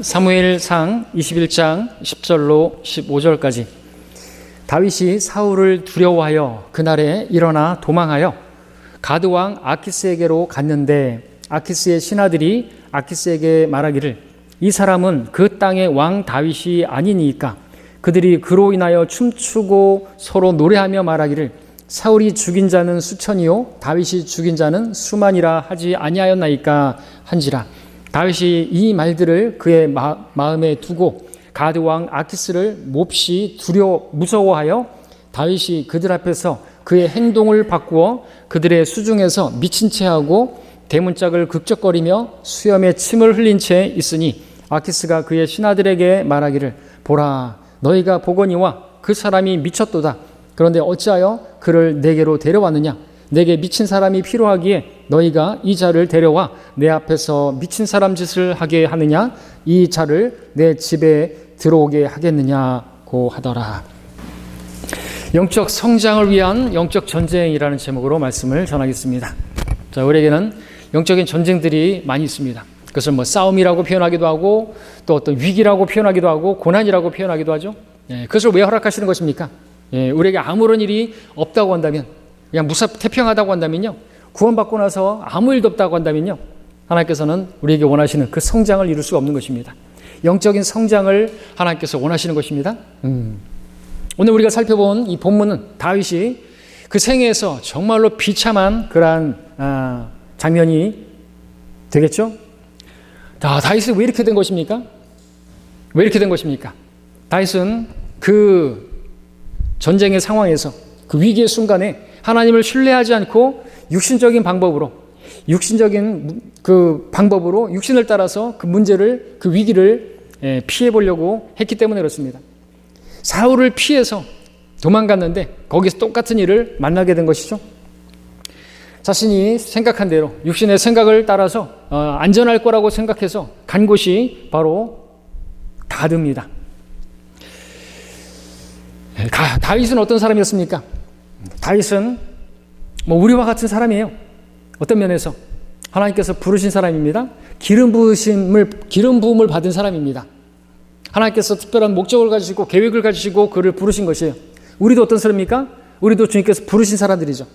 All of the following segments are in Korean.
사무엘상 21장 10절로 15절까지 다윗이 사울을 두려워하여 그날에 일어나 도망하여 가드 왕 아키스에게로 갔는데 아키스의 신하들이 아키스에게 말하기를 이 사람은 그 땅의 왕 다윗이 아니니까 그들이 그로 인하여 춤추고 서로 노래하며 말하기를 사울이 죽인 자는 수천이요 다윗이 죽인 자는 수만이라 하지 아니하였나이까 한지라. 다윗이 이 말들을 그의 마음에 두고 가드 왕 아키스를 몹시 무서워하여 다윗이 그들 앞에서 그의 행동을 바꾸어 그들의 수중에서 미친 채 하고 대문짝을 극적거리며 수염에 침을 흘린 채 있으니 아키스가 그의 신하들에게 말하기를 보라 너희가 보거니와 그 사람이 미쳤도다. 그런데 어찌하여 그를 내게로 데려왔느냐? 내게 미친 사람이 필요하기에 너희가 이 자를 데려와 내 앞에서 미친 사람 짓을 하게 하느냐? 이 자를 내 집에 들어오게 하겠느냐고 하더라. 영적 성장을 위한 영적 전쟁이라는 제목으로 말씀을 전하겠습니다. 자, 우리에게는 영적인 전쟁들이 많이 있습니다. 그것을 싸움이라고 표현하기도 하고 또 어떤 위기라고 표현하기도 하고 고난이라고 표현하기도 하죠. 그것을 왜 허락하시는 것입니까? 우리에게 아무런 일이 없다고 한다면 그냥 태평하다고 한다면요. 구원받고 나서 아무 일도 없다고 한다면요. 하나님께서는 우리에게 원하시는 그 성장을 이룰 수가 없는 것입니다. 영적인 성장을 하나님께서 원하시는 것입니다. 오늘 우리가 살펴본 이 본문은 다윗이 그 생애에서 정말로 비참한 그러한 장면이 되겠죠. 다윗은 왜 이렇게 된 것입니까? 왜 이렇게 된 것입니까? 다윗은 그 전쟁의 상황에서 그 위기의 순간에 하나님을 신뢰하지 않고 육신적인 방법으로 육신을 따라서 그 문제를 그 위기를 피해 보려고 했기 때문에 그렇습니다. 사울을 피해서 도망갔는데 거기서 똑같은 일을 만나게 된 것이죠. 자신이 생각한 대로 육신의 생각을 따라서 안전할 거라고 생각해서 간 곳이 바로 가드입니다. 다윗은 어떤 사람이었습니까? 다윗은 우리와 같은 사람이에요. 어떤 면에서 하나님께서 부르신 사람입니다. 기름 부음을 받은 사람입니다. 하나님께서 특별한 목적을 가지시고 계획을 가지시고 그를 부르신 것이에요. 우리도 어떤 사람입니까? 우리도 주님께서 부르신 사람들이죠.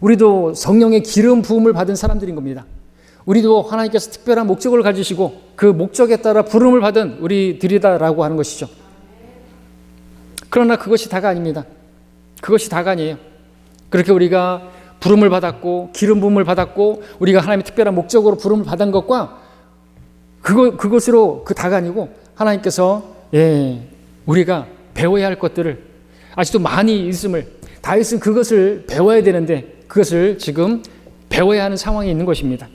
우리도 성령의 기름 부음을 받은 사람들인 겁니다. 우리도 하나님께서 특별한 목적을 가지시고 그 목적에 따라 부름을 받은 우리들이다라고 하는 것이죠. 그러나 그것이 다가 아닙니다. 그것이 다가 아니에요. 그렇게 우리가 부름을 받았고 기름 부음을 받았고 우리가 하나님의 특별한 목적으로 부름을 받은 것과 그것으로 그 다가 아니고 하나님께서 우리가 배워야 할 것들을 아직도 많이 있음을 다윗은 그것을 배워야 되는데 그것을 지금 배워야 하는 상황에 있는 것입니다.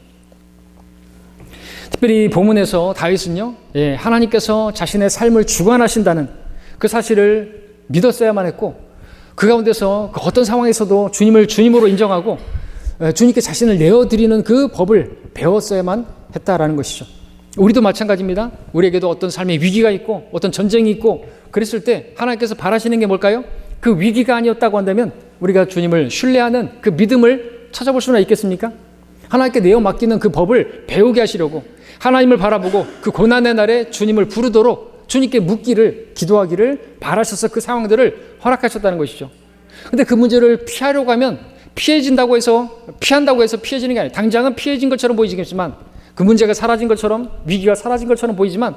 특별히 본문에서 다윗은요 하나님께서 자신의 삶을 주관하신다는 그 사실을 믿었어야만 했고 그 가운데서 그 어떤 상황에서도 주님을 주님으로 인정하고 주님께 자신을 내어드리는 그 법을 배웠어야만 했다라는 것이죠. 우리도 마찬가지입니다. 우리에게도 어떤 삶의 위기가 있고 어떤 전쟁이 있고 그랬을 때 하나님께서 바라시는 게 뭘까요? 그 위기가 아니었다고 한다면 우리가 주님을 신뢰하는 그 믿음을 찾아볼 수나 있겠습니까? 하나님께 내어 맡기는 그 법을 배우게 하시려고 하나님을 바라보고 그 고난의 날에 주님을 부르도록 주님께 묻기를 기도하기를 바라셔서 그 상황들을 허락하셨다는 것이죠. 근데 그 문제를 피하려고 하면 피한다고 해서 피해지는 게 아니에요. 당장은 피해진 것처럼 보이지만 그 문제가 사라진 것처럼 위기가 사라진 것처럼 보이지만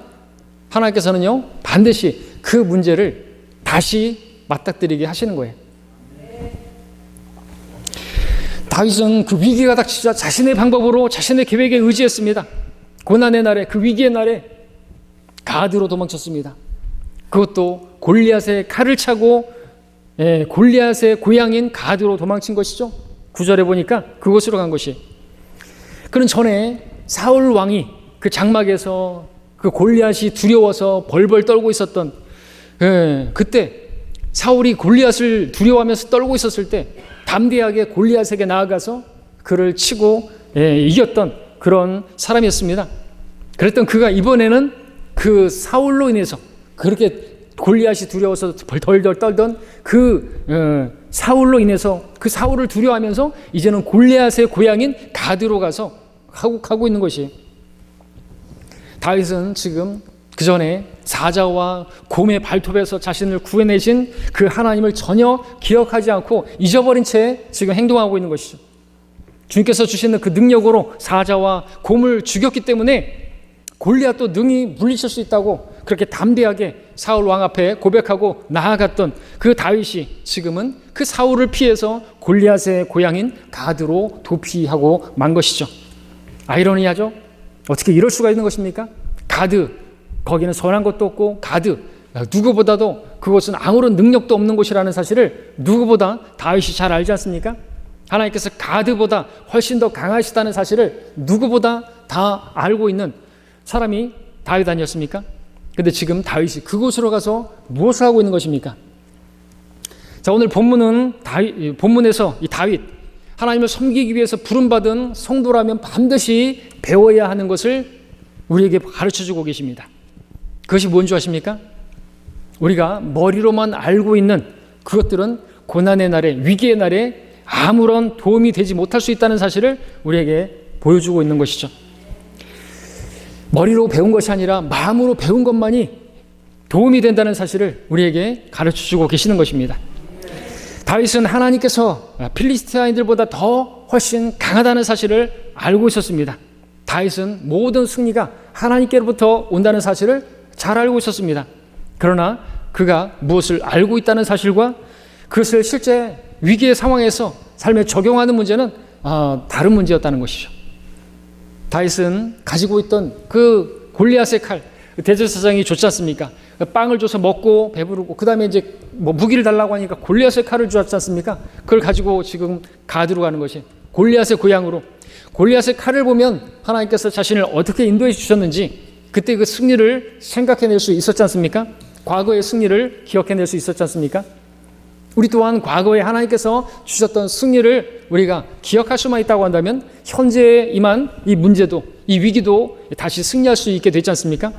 하나님께서는요 반드시 그 문제를 다시 맞닥뜨리게 하시는 거예요. 다윗은 그 위기가 닥치자 자신의 방법으로 자신의 계획에 의지했습니다. 고난의 날에 그 위기의 날에 가드로 도망쳤습니다. 그것도 골리앗의 칼을 차고 골리앗의 고향인 가드로 도망친 것이죠. 9절에 보니까 그곳으로 간 것이. 그는 전에 사울 왕이 그 장막에서 그 골리앗이 두려워서 벌벌 떨고 있었던 그때 사울이 골리앗을 두려워하면서 떨고 있었을 때 담대하게 골리앗에게 나아가서 그를 치고 이겼던 그런 사람이었습니다. 그랬던 그가 이번에는 그 사울로 인해서 그렇게 골리앗이 두려워서 덜덜 떨던 그 사울로 인해서 그 사울을 두려워하면서 이제는 골리앗의 고향인 가드로 가서 가고 있는 것이. 다윗은 지금 그 전에 사자와 곰의 발톱에서 자신을 구해내신 그 하나님을 전혀 기억하지 않고 잊어버린 채 지금 행동하고 있는 것이죠. 주님께서 주시는 그 능력으로 사자와 곰을 죽였기 때문에 골리앗도 능히 물리칠 수 있다고 그렇게 담대하게 사울 왕 앞에 고백하고 나아갔던 그 다윗이 지금은 그 사울을 피해서 골리앗의 고향인 가드로 도피하고 만 것이죠. 아이러니하죠? 어떻게 이럴 수가 있는 것입니까? 가드, 거기는 선한 것도 없고 가드, 누구보다도 그것은 아무런 능력도 없는 곳이라는 사실을 누구보다 다윗이 잘 알지 않습니까? 하나님께서 가드보다 훨씬 더 강하시다는 사실을 누구보다 다 알고 있는 사람이 다윗 아니었습니까? 근데 지금 다윗이 그곳으로 가서 무엇을 하고 있는 것입니까? 자, 오늘 본문에서 이 다윗, 하나님을 섬기기 위해서 부름받은 성도라면 반드시 배워야 하는 것을 우리에게 가르쳐주고 계십니다. 그것이 뭔지 아십니까? 우리가 머리로만 알고 있는 그것들은 고난의 날에, 위기의 날에 아무런 도움이 되지 못할 수 있다는 사실을 우리에게 보여주고 있는 것이죠. 머리로 배운 것이 아니라 마음으로 배운 것만이 도움이 된다는 사실을 우리에게 가르쳐주고 계시는 것입니다. 다윗은 하나님께서 필리스티아인들보다 더 훨씬 강하다는 사실을 알고 있었습니다. 다윗은 모든 승리가 하나님께로부터 온다는 사실을 잘 알고 있었습니다. 그러나 그가 무엇을 알고 있다는 사실과 그것을 실제 위기의 상황에서 삶에 적용하는 문제는 다른 문제였다는 것이죠. 다윗은 가지고 있던 그 골리앗의 칼, 대제사장이 줬지 않습니까? 빵을 줘서 먹고 배부르고 그 다음에 이제 무기를 달라고 하니까 골리앗의 칼을 주었지 않습니까? 그걸 가지고 지금 가드로 가는 것이 골리앗의 고향으로. 골리앗의 칼을 보면 하나님께서 자신을 어떻게 인도해 주셨는지 그때 그 승리를 생각해낼 수 있었지 않습니까? 과거의 승리를 기억해낼 수 있었지 않습니까? 우리 또한 과거에 하나님께서 주셨던 승리를 우리가 기억할 수만 있다고 한다면 현재에 임한 이 문제도, 이 위기도 다시 승리할 수 있게 되지 않습니까?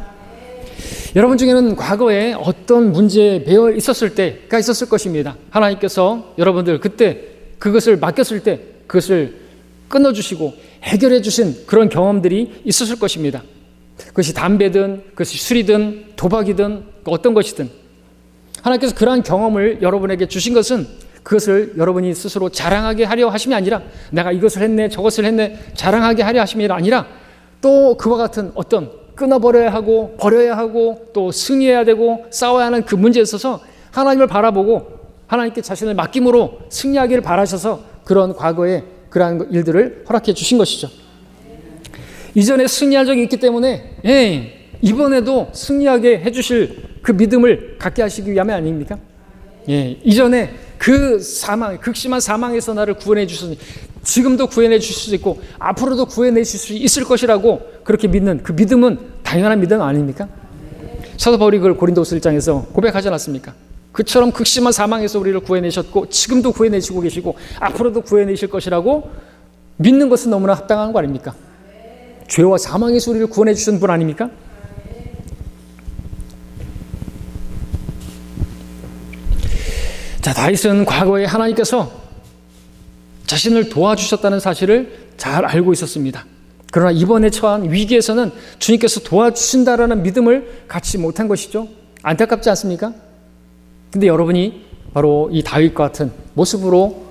여러분 중에는 과거에 어떤 문제에 매여 있었을 때가 있었을 것입니다. 하나님께서 여러분들 그때 그것을 맡겼을 때 그것을 끊어주시고 해결해 주신 그런 경험들이 있었을 것입니다. 그것이 담배든 그것이 술이든 도박이든 어떤 것이든 하나님께서 그러한 경험을 여러분에게 주신 것은 그것을 여러분이 스스로 자랑하게 하려 하심이 아니라 내가 이것을 했네 저것을 했네 자랑하게 하려 하심이 아니라 또 그와 같은 어떤 끊어버려야 하고 버려야 하고 또 승리해야 되고 싸워야 하는 그 문제에 있어서 하나님을 바라보고 하나님께 자신을 맡김으로 승리하기를 바라셔서 그런 과거에 그러한 일들을 허락해 주신 것이죠. 이전에 승리한 적이 있기 때문에 이번에도 승리하게 해주실 그 믿음을 갖게 하시기 위함이 아닙니까? 이전에 그 사망, 극심한 사망에서 나를 구원해 주셨으니 지금도 구원해 주실 수 있고 앞으로도 구원해 주실 수 있을 것이라고 그렇게 믿는 그 믿음은 당연한 믿음 아닙니까? 사도 바울이 그걸 고린도서 1장에서 고백하지 않았습니까? 그처럼 극심한 사망에서 우리를 구해내셨고 지금도 구해내시고 계시고 앞으로도 구해내실 것이라고 믿는 것은 너무나 합당한 거 아닙니까? 죄와 사망에서 우리를 구원해 주신 분 아닙니까? 자, 다윗은 과거에 하나님께서 자신을 도와주셨다는 사실을 잘 알고 있었습니다. 그러나 이번에 처한 위기에서는 주님께서 도와주신다라는 믿음을 갖지 못한 것이죠. 안타깝지 않습니까? 근데 여러분이 바로 이 다윗과 같은 모습으로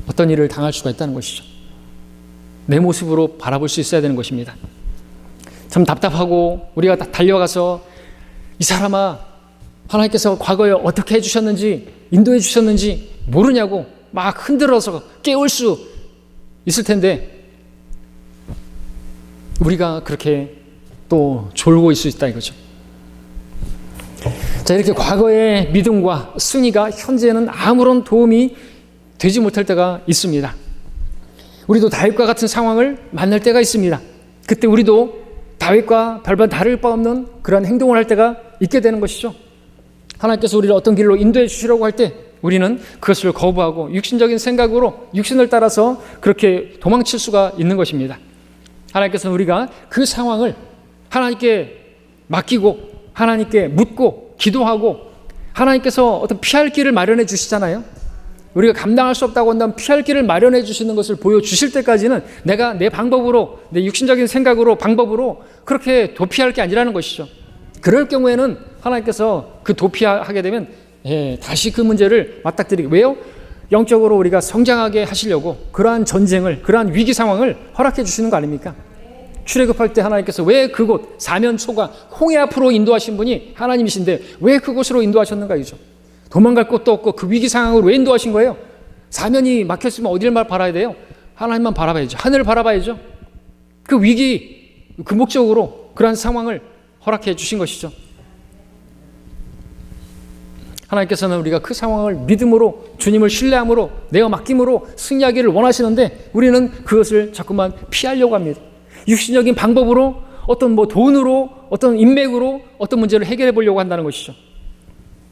어떤 일을 당할 수가 있다는 것이죠. 내 모습으로 바라볼 수 있어야 되는 것입니다. 참 답답하고 우리가 달려가서 이 사람아 하나님께서 과거에 어떻게 해주셨는지 인도해 주셨는지 모르냐고 막 흔들어서 깨울 수 있을 텐데 우리가 그렇게 또 졸고 있을 수 있다 이거죠. 자, 이렇게 과거의 믿음과 승리가 현재는 아무런 도움이 되지 못할 때가 있습니다. 우리도 다윗과 같은 상황을 만날 때가 있습니다. 그때 우리도 다윗과 별반 다를 바 없는 그런 행동을 할 때가 있게 되는 것이죠. 하나님께서 우리를 어떤 길로 인도해 주시려고 할 때 우리는 그것을 거부하고 육신적인 생각으로 육신을 따라서 그렇게 도망칠 수가 있는 것입니다. 하나님께서는 우리가 그 상황을 하나님께 맡기고 하나님께 묻고 기도하고 하나님께서 어떤 피할 길을 마련해 주시잖아요. 우리가 감당할 수 없다고 한다면 피할 길을 마련해 주시는 것을 보여주실 때까지는 내가 내 방법으로 내 육신적인 생각으로 방법으로 그렇게 도피할 게 아니라는 것이죠. 그럴 경우에는 하나님께서 그 도피하게 되면 다시 그 문제를 맞닥뜨리게. 왜요? 영적으로 우리가 성장하게 하시려고 그러한 전쟁을, 그러한 위기 상황을 허락해 주시는 거 아닙니까? 출애굽할 때 하나님께서 왜 그곳 사면초가 홍해 앞으로 인도하신 분이 하나님이신데 왜 그곳으로 인도하셨는가 이죠. 도망갈 곳도 없고 그 위기 상황을 왜 인도하신 거예요? 사면이 막혔으면 어디를 바라봐야 돼요? 하나님만 바라봐야죠. 하늘을 바라봐야죠. 그 위기, 그 목적으로 그러한 상황을 허락해 주신 것이죠. 하나님께서는 우리가 그 상황을 믿음으로, 주님을 신뢰함으로, 내가 맡김으로 승리하기를 원하시는데 우리는 그것을 자꾸만 피하려고 합니다. 육신적인 방법으로, 어떤 돈으로, 어떤 인맥으로 어떤 문제를 해결해 보려고 한다는 것이죠.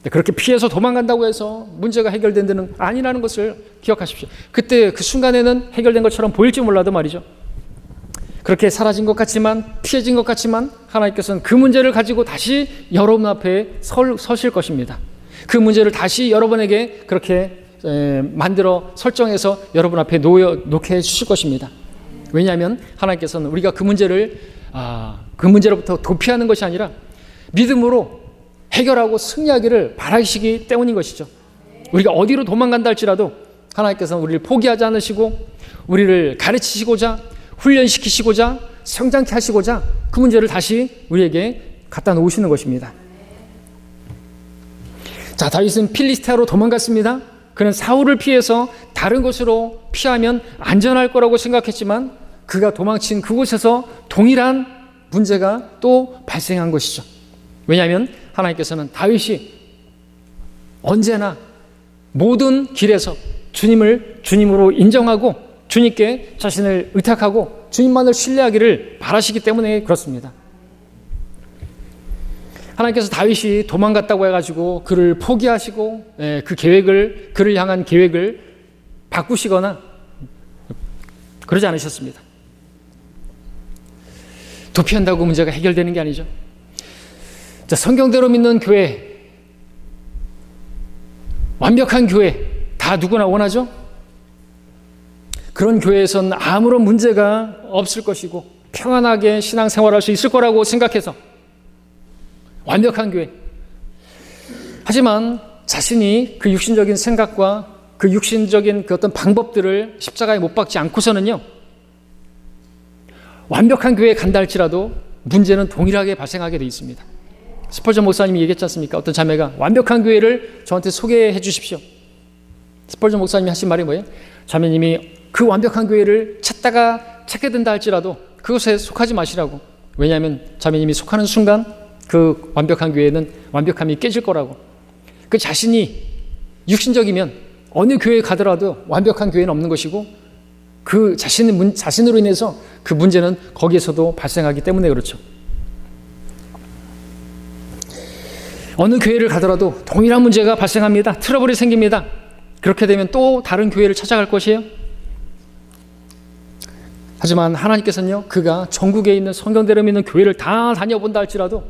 그렇게 피해서 도망간다고 해서 문제가 해결된 데는 아니라는 것을 기억하십시오. 그때 그 순간에는 해결된 것처럼 보일지 몰라도 말이죠. 그렇게 사라진 것 같지만, 피해진 것 같지만 하나님께서는 그 문제를 가지고 다시 여러분 앞에 서실 것입니다. 그 문제를 다시 여러분에게 그렇게 만들어 설정해서 여러분 앞에 놓게 해주실 것입니다. 왜냐하면 하나님께서는 우리가 그 문제로부터 도피하는 것이 아니라 믿음으로 해결하고 승리하기를 바라시기 때문인 것이죠. 우리가 어디로 도망간다 할지라도 하나님께서는 우리를 포기하지 않으시고 우리를 가르치시고자, 훈련시키시고자, 성장케 하시고자 그 문제를 다시 우리에게 갖다 놓으시는 것입니다. 자, 다윗은 필리스테아로 도망갔습니다. 그는 사울을 피해서 다른 곳으로 피하면 안전할 거라고 생각했지만 그가 도망친 그곳에서 동일한 문제가 또 발생한 것이죠. 왜냐하면 하나님께서는 다윗이 언제나 모든 길에서 주님을 주님으로 인정하고 주님께 자신을 의탁하고 주님만을 신뢰하기를 바라시기 때문에 그렇습니다. 하나님께서 다윗이 도망갔다고 해가지고 그를 포기하시고 그 계획을, 그를 향한 계획을 바꾸시거나 그러지 않으셨습니다. 도피한다고 문제가 해결되는 게 아니죠. 자, 성경대로 믿는 교회, 완벽한 교회 다 누구나 원하죠? 그런 교회에선 아무런 문제가 없을 것이고 평안하게 신앙생활할 수 있을 거라고 생각해서 완벽한 교회. 하지만 자신이 그 육신적인 생각과 그 육신적인 그 어떤 방법들을 십자가에 못 박지 않고서는요, 완벽한 교회에 간다 할지라도 문제는 동일하게 발생하게 되어 있습니다. 스펄전 목사님이 얘기했지 않습니까? 어떤 자매가 완벽한 교회를 저한테 소개해 주십시오. 스펄전 목사님이 하신 말이 뭐예요? 자매님이 그 완벽한 교회를 찾게 된다 할지라도 그것에 속하지 마시라고. 왜냐하면 자매님이 속하는 순간 그 완벽한 교회는 완벽함이 깨질 거라고. 그 자신이 육신적이면 어느 교회에 가더라도 완벽한 교회는 없는 것이고 그 자신으로 인해서 그 문제는 거기에서도 발생하기 때문에 그렇죠. 어느 교회를 가더라도 동일한 문제가 발생합니다. 트러블이 생깁니다. 그렇게 되면 또 다른 교회를 찾아갈 것이에요. 하지만 하나님께서는요, 그가 전국에 있는 성경대로 믿는 교회를 다 다녀본다 할지라도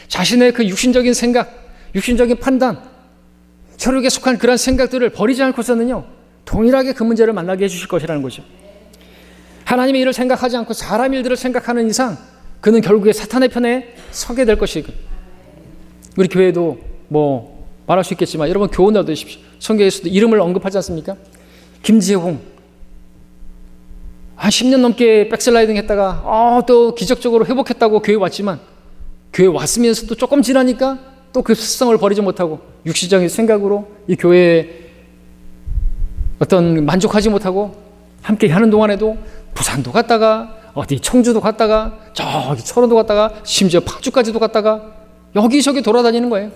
자신의 그 육신적인 생각, 육신적인 판단, 혈육에 속한 그런 생각들을 버리지 않고서는요, 동일하게 그 문제를 만나게 해주실 것이라는 거죠. 하나님의 일을 생각하지 않고 사람 일들을 생각하는 이상 그는 결국에 사탄의 편에 서게 될 것이고, 우리 교회도 뭐 말할 수 있겠지만 여러분 교훈을 얻으십시오. 성경에서도 이름을 언급하지 않습니까? 김재홍, 한 10년 넘게 백슬라이딩 했다가 또 기적적으로 회복했다고 교회 왔지만 교회 왔으면서도 조금 지나니까 또 그 습성을 버리지 못하고 육신적인 생각으로 이 교회에 어떤 만족하지 못하고 함께 하는 동안에도 부산도 갔다가 어디 청주도 갔다가 저기 철원도 갔다가 심지어 파주까지도 갔다가 여기저기 돌아다니는 거예요.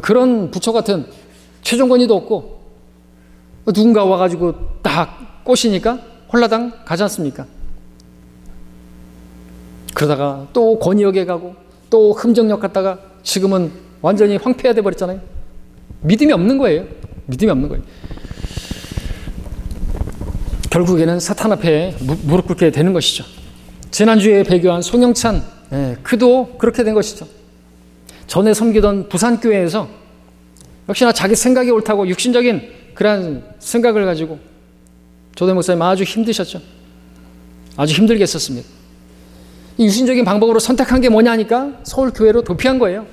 그런 부처 같은 최종권이도 없고 누군가 와가지고 딱 꼬시니까 홀라당 가지 않습니까? 그러다가 또 권위역에 가고 또 흠정역 갔다가 지금은 완전히 황폐화돼 버렸잖아요. 믿음이 없는 거예요. 믿음이 없는 거예요. 결국에는 사탄 앞에 무릎 꿇게 되는 것이죠. 지난주에 배교한 송영찬, 그도 그렇게 된 것이죠. 전에 섬기던 부산교회에서 역시나 자기 생각이 옳다고 육신적인 그러한 생각을 가지고 조대 목사님 아주 힘드셨죠. 아주 힘들게 했었습니다. 이 유신적인 방법으로 선택한 게 뭐냐니까 서울교회로 도피한 거예요.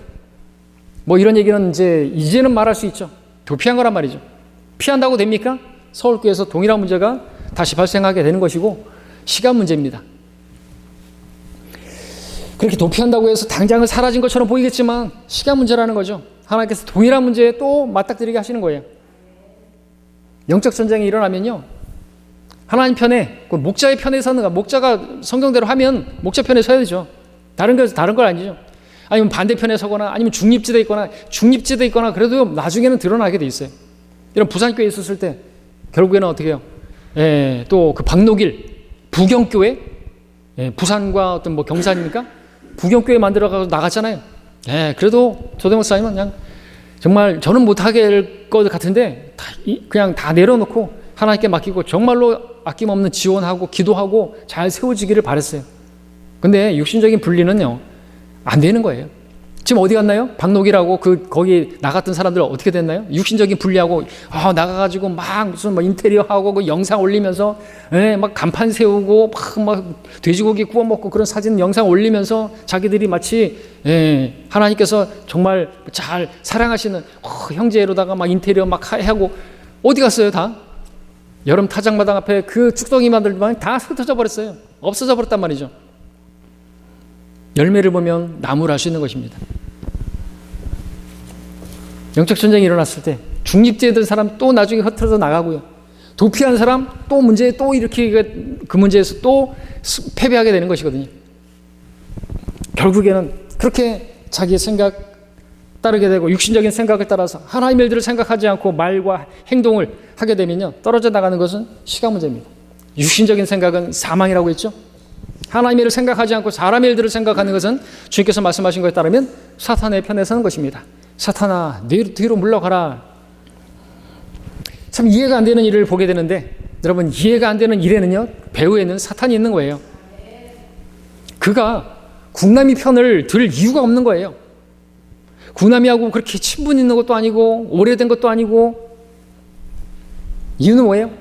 뭐 이런 얘기는 이제는 말할 수 있죠. 도피한 거란 말이죠. 피한다고 됩니까? 서울교회에서 동일한 문제가 다시 발생하게 되는 것이고 시간 문제입니다. 그렇게 도피한다고 해서 당장은 사라진 것처럼 보이겠지만 시간 문제라는 거죠. 하나님께서 동일한 문제에 또 맞닥뜨리게 하시는 거예요. 영적 전쟁이 일어나면요, 하나님 편에, 그 목자의 편에 서는, 목자가 성경대로 하면 목자 편에 서야 되죠. 다른 건 아니죠. 아니면 반대편에 서거나 아니면 중립지대에 있거나 그래도 나중에는 드러나게 돼 있어요. 이런 부산교회에 있었을 때 결국에는 어떻게 해요? 또 그 박노길 부경교회, 부산과 어떤 뭐 경산이니까 부경교회 만들어가서 나갔잖아요. 그래도 조대 목사님은 그냥 정말 저는 못하게 할 것 같은데 그냥 다 내려놓고 하나님께 맡기고 정말로 아낌없는 지원하고 기도하고 잘 세워지기를 바랬어요. 근데 육신적인 분리는요, 안 되는 거예요. 지금 어디 갔나요? 박노기라고 거기 나갔던 사람들 어떻게 됐나요? 육신적인 분리하고 나가가지고 막 무슨 뭐 인테리어 하고 그 영상 올리면서 막 간판 세우고 막 돼지고기 구워 먹고 그런 사진 영상 올리면서 자기들이 마치 하나님께서 정말 잘 사랑하시는 형제로다가 막 인테리어 막 하고 어디 갔어요 다? 여름 타작마당 앞에 그 쭉덩이만들만 다 흩어져 버렸어요. 없어져 버렸단 말이죠. 열매를 보면 나무를 알 수 있는 것입니다. 영적 전쟁이 일어났을 때 중립지에 든 사람 또 나중에 흩어져 나가고요. 도피한 사람 또 문제에 또 이렇게 그 문제에서 또 패배하게 되는 것이거든요. 결국에는 그렇게 자기의 생각 따르게 되고 육신적인 생각을 따라서 하나님의 일들을 생각하지 않고 말과 행동을 하게 되면요, 떨어져 나가는 것은 시간 문제입니다. 육신적인 생각은 사망이라고 했죠. 하나님의 일을 생각하지 않고 사람의 일들을 생각하는 것은 주님께서 말씀하신 것에 따르면 사탄의 편에 서는 것입니다. 사탄아, 네 뒤로 물러가라. 참 이해가 안 되는 일을 보게 되는데, 여러분, 이해가 안 되는 일에는요, 배후에는 사탄이 있는 거예요. 그가 국남이 편을 들 이유가 없는 거예요. 국남이하고 그렇게 친분 있는 것도 아니고 오래된 것도 아니고. 이유는 뭐예요?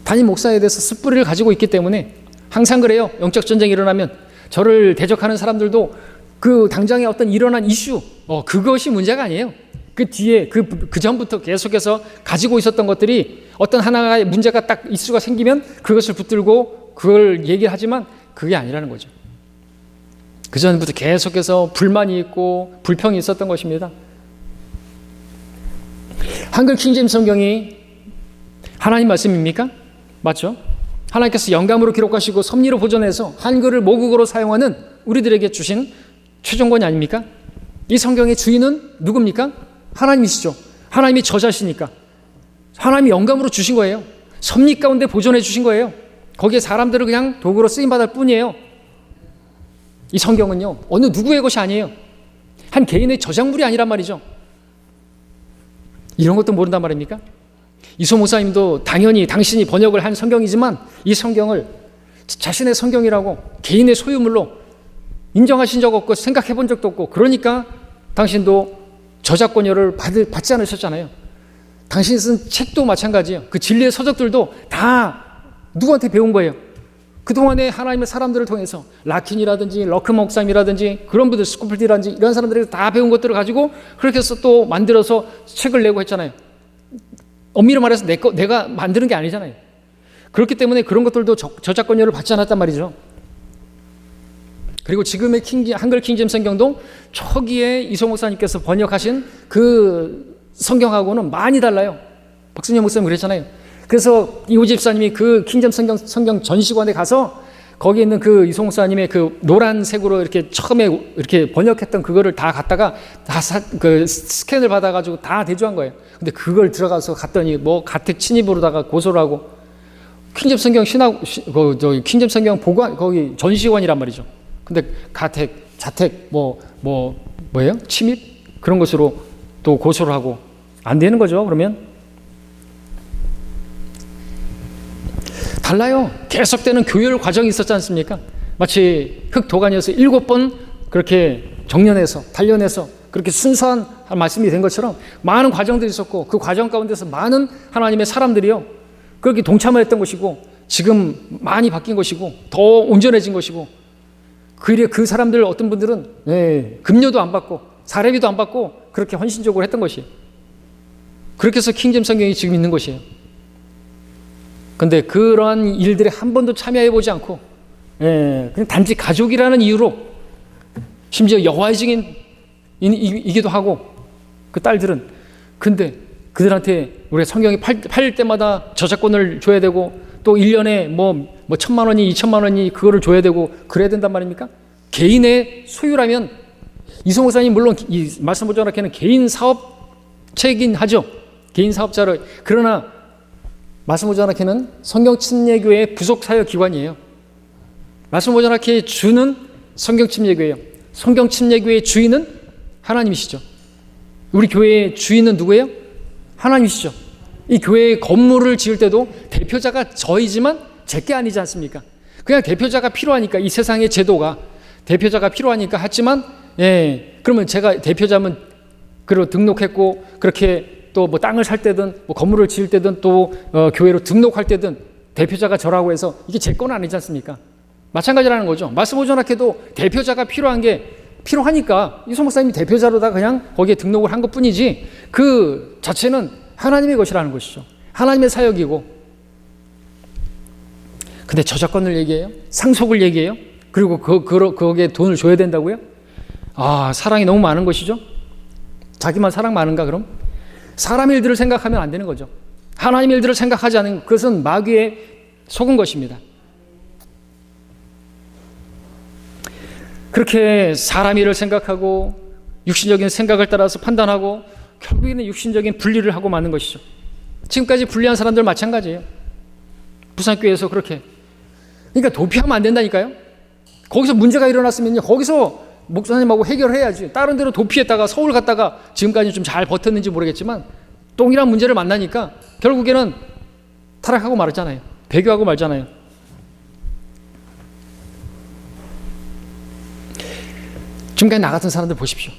담임 목사에 대해서 습부리를 가지고 있기 때문에 항상 그래요. 영적 전쟁이 일어나면 저를 대적하는 사람들도 그 당장에 어떤 일어난 이슈, 그것이 문제가 아니에요. 그 뒤에 그 전부터 계속해서 가지고 있었던 것들이 어떤 하나의 문제가 딱 이슈가 생기면 그것을 붙들고 그걸 얘기를 하지만 그게 아니라는 거죠. 그 전부터 계속해서 불만이 있고 불평이 있었던 것입니다. 한글 킹제임스 성경이 하나님 말씀입니까? 맞죠? 하나님께서 영감으로 기록하시고 섭리로 보존해서 한글을 모국어로 사용하는 우리들에게 주신 최종권이 아닙니까? 이 성경의 주인은 누굽니까? 하나님이시죠. 하나님이 저자시니까. 하나님이 영감으로 주신 거예요. 섭리 가운데 보존해 주신 거예요. 거기에 사람들을 그냥 도구로 쓰임받을 뿐이에요. 이 성경은요, 어느 누구의 것이 아니에요. 한 개인의 저작물이 아니란 말이죠. 이런 것도 모른단 말입니까? 이소 목사님도 당연히 당신이 번역을 한 성경이지만 이 성경을 자신의 성경이라고 개인의 소유물로 인정하신 적 없고 생각해 본 적도 없고, 그러니까 당신도 저작권료를 받지 않으셨잖아요. 당신이 쓴 책도 마찬가지예요. 그 진리의 서적들도 다 누구한테 배운 거예요? 그동안에 하나님의 사람들을 통해서 라킨이라든지 러크 목사님이라든지 그런 분들, 스코필드라든지 이런 사람들이 다 배운 것들을 가지고 그렇게 해서 또 만들어서 책을 내고 했잖아요. 엄밀히 말해서 내가 만드는 게 아니잖아요. 그렇기 때문에 그런 것들도 저작권료를 받지 않았단 말이죠. 그리고 지금의 한글 킹제임스 성경도 초기에 이소 목사님께서 번역하신 그 성경하고는 많이 달라요. 박순영 목사님 그랬잖아요. 그래서 이호 집사님이 그 킹제임스 성경 전시관에 가서 거기 있는 그 이소 목사님의 그 노란색으로 이렇게 처음에 이렇게 번역했던 그거를 다 갖다가 그 스캔을 받아가지고 다 대조한 거예요. 근데 그걸 들어가서 갔더니 뭐 가택 침입으로다가 고소를 하고, 킹제임스 성경 킹제임스 성경 보관 거기 전시관이란 말이죠. 근데 가택, 자택 뭐예요? 침입 그런 것으로 또 고소를 하고 안 되는 거죠. 그러면 달라요. 계속되는 교열 과정이 있었지 않습니까? 마치 흑도가니에서 7번 그렇게 정련해서 단련해서 그렇게 순수한 말씀이 된 것처럼 많은 과정들이 있었고, 그 과정 가운데서 많은 하나님의 사람들이요 그렇게 동참을 했던 것이고, 지금 많이 바뀐 것이고 더 온전해진 것이고, 그 사람들 어떤 분들은 급료도 안 받고 사례비도 안 받고 그렇게 헌신적으로 했던 것이에요. 그렇게 해서 킹제임스 성경이 지금 있는 것이에요. 그런데 그러한 일들에 한 번도 참여해보지 않고 그냥 단지 가족이라는 이유로, 심지어 여호와의 증인이기도 하고 그 딸들은, 근데 그들한테 우리가 성경이 팔릴 때마다 저작권을 줘야 되고 또 1년에 뭐 1,000만 원이 2,000만 원이 그거를 줘야 되고 그래야 된단 말입니까? 개인의 소유라면, 이성호 목사님 물론 이 말씀 보존 학회는 개인 사업체이긴 하죠. 개인 사업자로. 그러나 말씀 보존 학회는 성경 침례교회의 부속 사역 기관이에요. 말씀 보존 학회의 주는 성경 침례교회예요. 성경 침례교회의 주인은 하나님이시죠. 우리 교회의 주인은 누구예요? 하나님이시죠. 이 교회의 건물을 지을 때도 대표자가 저이지만 제게 아니지 않습니까? 그냥 대표자가 필요하니까, 이 세상의 제도가 대표자가 필요하니까 했지만, 그러면 제가 대표자면 그리고 등록했고, 그렇게 또 뭐 땅을 살 때든 뭐 건물을 지을 때든 또 교회로 등록할 때든 대표자가 저라고 해서 이게 제 건 아니지 않습니까? 마찬가지라는 거죠. 말씀 보존학회도 대표자가 필요하니까 이성 목사님이 대표자로다 그냥 거기에 등록을 한 것뿐이지, 그 자체는 하나님의 것이라는 것이죠. 하나님의 사역이고. 근데 저작권을 얘기해요? 상속을 얘기해요? 그리고 거기에 돈을 줘야 된다고요? 사랑이 너무 많은 것이죠. 자기만 사랑 많은가 그럼? 사람 일들을 생각하면 안 되는 거죠. 하나님 일들을 생각하지 않은 그것은 마귀에 속은 것입니다. 그렇게 사람 일을 생각하고 육신적인 생각을 따라서 판단하고 결국에는 육신적인 분리를 하고 마는 것이죠. 지금까지 분리한 사람들 마찬가지예요. 부산교회에서 그렇게. 그러니까 도피하면 안 된다니까요. 거기서 문제가 일어났으면요, 거기서 목사님하고 해결해야지. 다른 데로 도피했다가 서울 갔다가 지금까지 좀 잘 버텼는지 모르겠지만 동일한 문제를 만나니까 결국에는 타락하고 말았잖아요. 배교하고 말잖아요. 지금까지 나 같은 사람들 보십시오.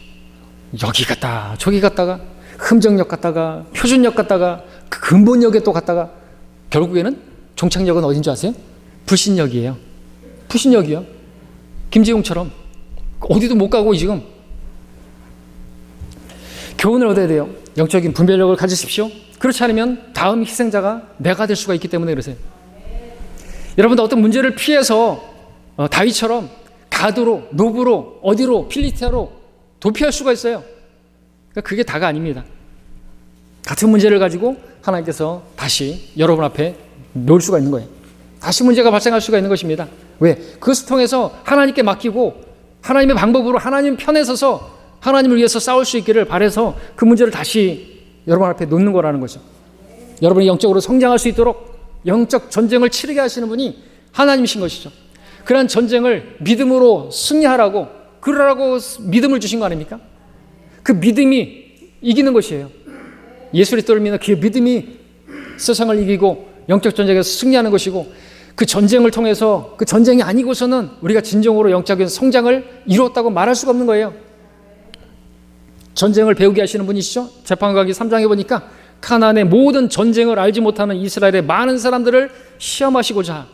여기 갔다 저기 갔다가 흠정역 갔다가 표준역 갔다가 그 근본역에 또 갔다가 결국에는 종착역은 어딘 줄 아세요? 불신역이에요. 불신역이요. 김재용처럼 어디도 못 가고 지금. 교훈을 얻어야 돼요. 영적인 분별력을 가지십시오. 그렇지 않으면 다음 희생자가 내가 될 수가 있기 때문에 그러세요. 여러분도 어떤 문제를 피해서 다윗처럼 가드로, 노브로, 어디로, 필리티아로 도피할 수가 있어요. 그러니까 그게 다가 아닙니다. 같은 문제를 가지고 하나님께서 다시 여러분 앞에 놓을 수가 있는 거예요. 다시 문제가 발생할 수가 있는 것입니다. 왜? 그것을 통해서 하나님께 맡기고 하나님의 방법으로 하나님 편에 서서 하나님을 위해서 싸울 수 있기를 바라서 그 문제를 다시 여러분 앞에 놓는 거라는 거죠. 여러분이 영적으로 성장할 수 있도록 영적 전쟁을 치르게 하시는 분이 하나님이신 것이죠. 그런 전쟁을 믿음으로 승리하라고, 그러라고 믿음을 주신 거 아닙니까? 그 믿음이 이기는 것이에요. 예수 그리스도를 믿는 그 믿음이 세상을 이기고 영적 전쟁에서 승리하는 것이고, 그 전쟁을 통해서 그 전쟁이 아니고서는 우리가 진정으로 영적인 성장을 이루었다고 말할 수가 없는 거예요. 전쟁을 배우게 하시는 분이시죠. 재판관기 3장에 보니까 가나안의 모든 전쟁을 알지 못하는 이스라엘의 많은 사람들을 시험하시고자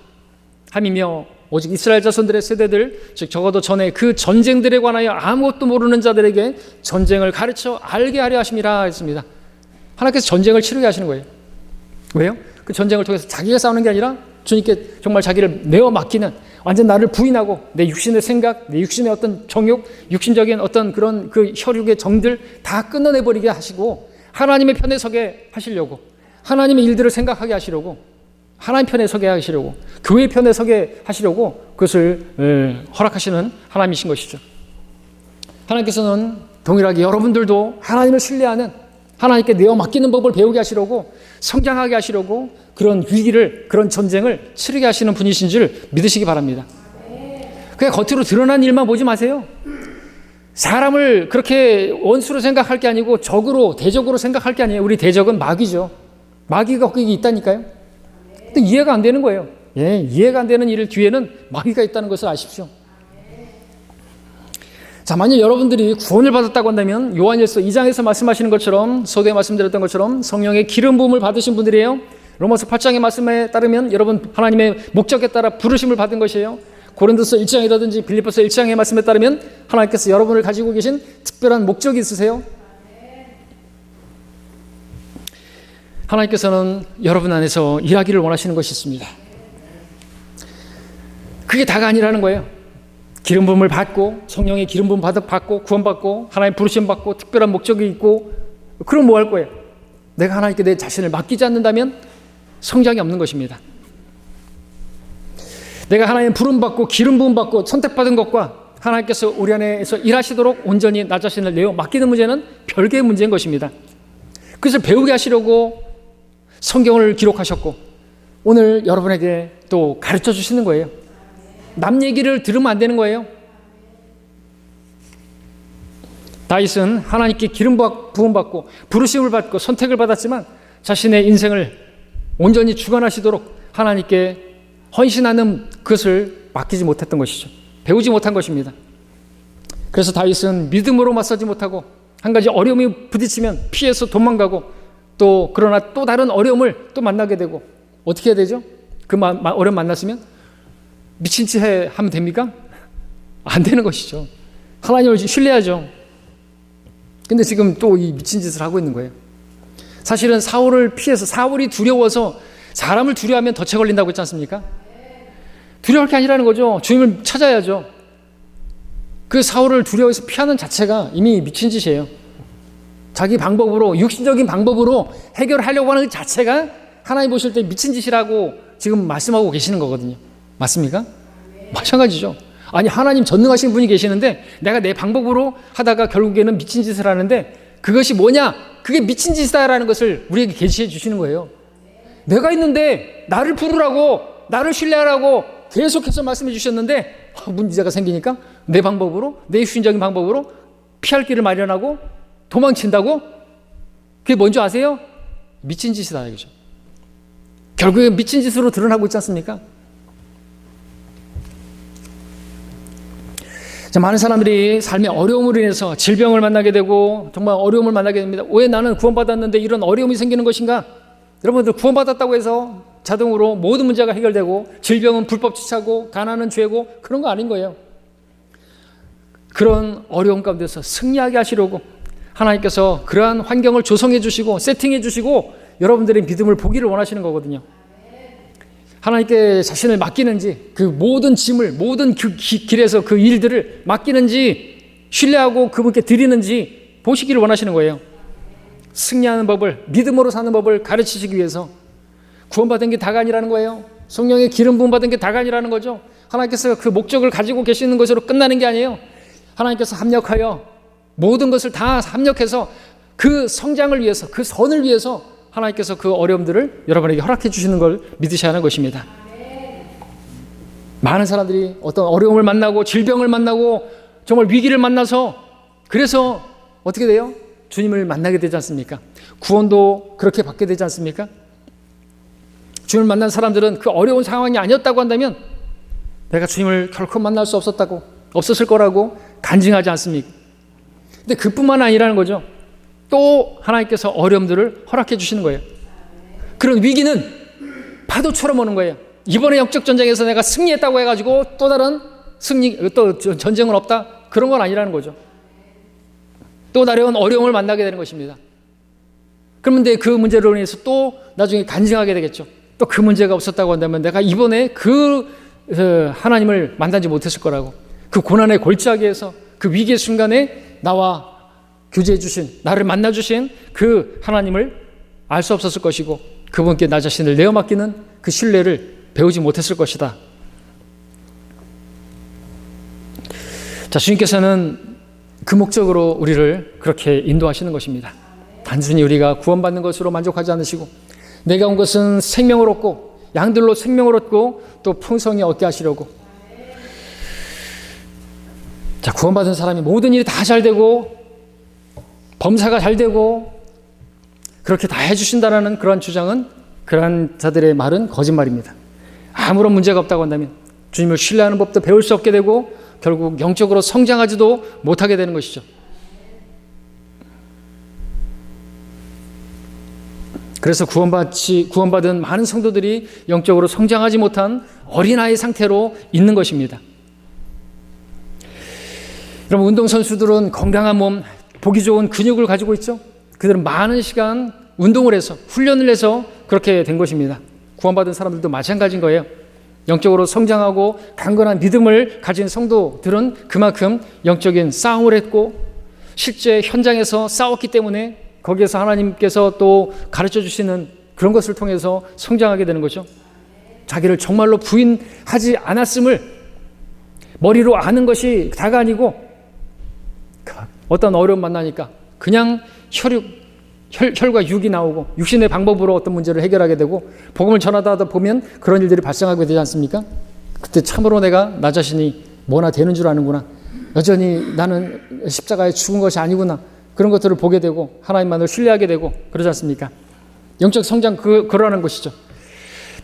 함이며, 오직 이스라엘 자손들의 세대들, 즉 적어도 전에 그 전쟁들에 관하여 아무것도 모르는 자들에게 전쟁을 가르쳐 알게 하려 하심이라 했습니다. 하나님께서 전쟁을 치르게 하시는 거예요. 왜요? 그 전쟁을 통해서 자기가 싸우는 게 아니라 주님께 정말 자기를 내어 맡기는, 완전 나를 부인하고 내 육신의 생각, 내 육신의 어떤 정욕, 육신적인 어떤 그런 그 혈육의 정들 다 끊어내버리게 하시고 하나님의 편에 서게 하시려고, 하나님의 일들을 생각하게 하시려고, 하나님 편에 서게 하시려고, 교회 편에 서게 하시려고 그것을 허락하시는 하나님이신 것이죠. 하나님께서는 동일하게 여러분들도 하나님을 신뢰하는, 하나님께 내어 맡기는 법을 배우게 하시려고, 성장하게 하시려고 그런 위기를, 그런 전쟁을 치르게 하시는 분이신 줄 믿으시기 바랍니다. 그냥 겉으로 드러난 일만 보지 마세요. 사람을 그렇게 원수로 생각할 게 아니고 적으로, 대적으로 생각할 게 아니에요. 우리 대적은 마귀죠. 마귀가 거기 있다니까요. 근데 이해가 안 되는 거예요. 이해가 안 되는 일 뒤에는 마귀가 있다는 것을 아십시오. 자, 만약 여러분들이 구원을 받았다고 한다면 요한일서 2장에서 말씀하시는 것처럼, 서두에 말씀드렸던 것처럼 성령의 기름 부음을 받으신 분들이에요. 로마서 8장의 말씀에 따르면 여러분 하나님의 목적에 따라 부르심을 받은 것이에요. 고린도서 1장이라든지 빌립보서 1장의 말씀에 따르면 하나님께서 여러분을 가지고 계신 특별한 목적이 있으세요. 하나님께서는 여러분 안에서 일하기를 원하시는 것이 있습니다. 그게 다가 아니라는 거예요. 기름 부음을 받고 성령의 기름 부음 받고 구원받고 하나님 부르심 받고 특별한 목적이 있고 그럼 뭐 할 거예요? 내가 하나님께 내 자신을 맡기지 않는다면 성장이 없는 것입니다. 내가 하나님 부름 받고 기름 부음 받고 선택받은 것과 하나님께서 우리 안에서 일하시도록 온전히 나 자신을 내어 맡기는 문제는 별개의 문제인 것입니다. 그것을 배우게 하시려고 성경을 기록하셨고 오늘 여러분에게 또 가르쳐 주시는 거예요. 남 얘기를 들으면 안 되는 거예요. 다윗은 하나님께 기름 부음 받고 부르심을 받고 선택을 받았지만 자신의 인생을 온전히 주관하시도록 하나님께 헌신하는 것을 맡기지 못했던 것이죠. 배우지 못한 것입니다. 그래서 다윗은 믿음으로 맞서지 못하고 한 가지 어려움이 부딪히면 피해서 도망가고 또 그러나 또 다른 어려움을 또 만나게 되고 어떻게 해야 되죠? 그 어려움 만났으면 미친 짓 하면 됩니까? 안 되는 것이죠. 하나님을 신뢰하죠. 근데 지금 또 이 미친 짓을 하고 있는 거예요. 사실은 사울을 피해서 사울이 두려워서 사람을 두려워하면 덫에 걸린다고 했지 않습니까? 두려울 게 아니라는 거죠. 주님을 찾아야죠. 그 사울을 두려워해서 피하는 자체가 이미 미친 짓이에요. 자기 방법으로 육신적인 방법으로 해결하려고 하는 그 자체가 하나님 보실 때 미친 짓이라고 지금 말씀하고 계시는 거거든요. 맞습니까? 마찬가지죠. 아니 하나님 전능하신 분이 계시는데 내가 내 방법으로 하다가 결국에는 미친 짓을 하는데 그것이 뭐냐? 그게 미친 짓이다라는 것을 우리에게 계시해 주시는 거예요. 내가 있는데 나를 부르라고 나를 신뢰하라고 계속해서 말씀해 주셨는데 문제가 생기니까 내 방법으로 내 육신적인 방법으로 피할 길을 마련하고 도망친다고? 그게 뭔지 아세요? 미친 짓이다 이거죠. 결국에 미친 짓으로 드러나고 있지 않습니까? 자, 많은 사람들이 삶의 어려움으로 인해서 질병을 만나게 되고 정말 어려움을 만나게 됩니다. 왜 나는 구원받았는데 이런 어려움이 생기는 것인가? 여러분들 구원받았다고 해서 자동으로 모든 문제가 해결되고 질병은 불법 취차고 가난은 죄고 그런 거 아닌 거예요. 그런 어려움 가운데서 승리하게 하시려고 하나님께서 그러한 환경을 조성해 주시고 세팅해 주시고 여러분들의 믿음을 보기를 원하시는 거거든요. 하나님께 자신을 맡기는지 그 모든 짐을 모든 그 길에서 그 일들을 맡기는지 신뢰하고 그분께 드리는지 보시기를 원하시는 거예요. 승리하는 법을 믿음으로 사는 법을 가르치시기 위해서 구원받은 게 다가 아니라는 거예요. 성령의 기름 부음 받은 게 다가 아니라는 거죠. 하나님께서 그 목적을 가지고 계시는 것으로 끝나는 게 아니에요. 하나님께서 합력하여 모든 것을 다 합력해서 그 성장을 위해서 그 선을 위해서 하나님께서 그 어려움들을 여러분에게 허락해 주시는 걸 믿으셔야 하는 것입니다. 많은 사람들이 어떤 어려움을 만나고 질병을 만나고 정말 위기를 만나서 그래서 어떻게 돼요? 주님을 만나게 되지 않습니까? 구원도 그렇게 받게 되지 않습니까? 주님을 만난 사람들은 그 어려운 상황이 아니었다고 한다면 내가 주님을 결코 만날 수 없었을 거라고 간증하지 않습니까? 근데 그뿐만 아니라는 거죠. 또 하나님께서 어려움들을 허락해 주시는 거예요. 그런 위기는 파도처럼 오는 거예요. 이번에 영적 전쟁에서 내가 승리했다고 해가지고 또 다른 또 전쟁은 없다? 그런 건 아니라는 거죠. 또 다른 어려움을 만나게 되는 것입니다. 그런데 그 문제로 인해서 또 나중에 간증하게 되겠죠. 또 그 문제가 없었다고 한다면 내가 이번에 그 하나님을 만나지 못했을 거라고. 그 고난의 골짜기에서 그 위기의 순간에 나와 교제해 주신 나를 만나 주신 그 하나님을 알 수 없었을 것이고 그분께 나 자신을 내어 맡기는 그 신뢰를 배우지 못했을 것이다. 자, 주님께서는 그 목적으로 우리를 그렇게 인도하시는 것입니다. 단순히 우리가 구원받는 것으로 만족하지 않으시고 내가 온 것은 생명을 얻고 양들로 생명을 얻고 또 풍성히 얻게 하시려고. 자, 구원받은 사람이 모든 일이 다 잘 되고 범사가 잘 되고 그렇게 다 해주신다라는 그런 주장은 그러한 자들의 말은 거짓말입니다. 아무런 문제가 없다고 한다면 주님을 신뢰하는 법도 배울 수 없게 되고 결국 영적으로 성장하지도 못하게 되는 것이죠. 그래서 구원받은 많은 성도들이 영적으로 성장하지 못한 어린아이 상태로 있는 것입니다. 여러분, 운동선수들은 건강한 몸, 보기 좋은 근육을 가지고 있죠. 그들은 많은 시간 운동을 해서, 훈련을 해서 그렇게 된 것입니다. 구원받은 사람들도 마찬가지인 거예요. 영적으로 성장하고 강건한 믿음을 가진 성도들은 그만큼 영적인 싸움을 했고, 실제 현장에서 싸웠기 때문에 거기에서 하나님께서 또 가르쳐 주시는 그런 것을 통해서 성장하게 되는 거죠. 자기를 정말로 부인하지 않았음을 머리로 아는 것이 다가 아니고, 어떤 어려움 만나니까 그냥 혈과 육이 나오고 육신의 방법으로 어떤 문제를 해결하게 되고, 복음을 전하다 보면 그런 일들이 발생하게 되지 않습니까? 그때 참으로 내가 나 자신이 뭐나 되는 줄 아는구나, 여전히 나는 십자가에 죽은 것이 아니구나, 그런 것들을 보게 되고 하나님만을 신뢰하게 되고 그러지 않습니까? 영적 성장 그러는 것이죠.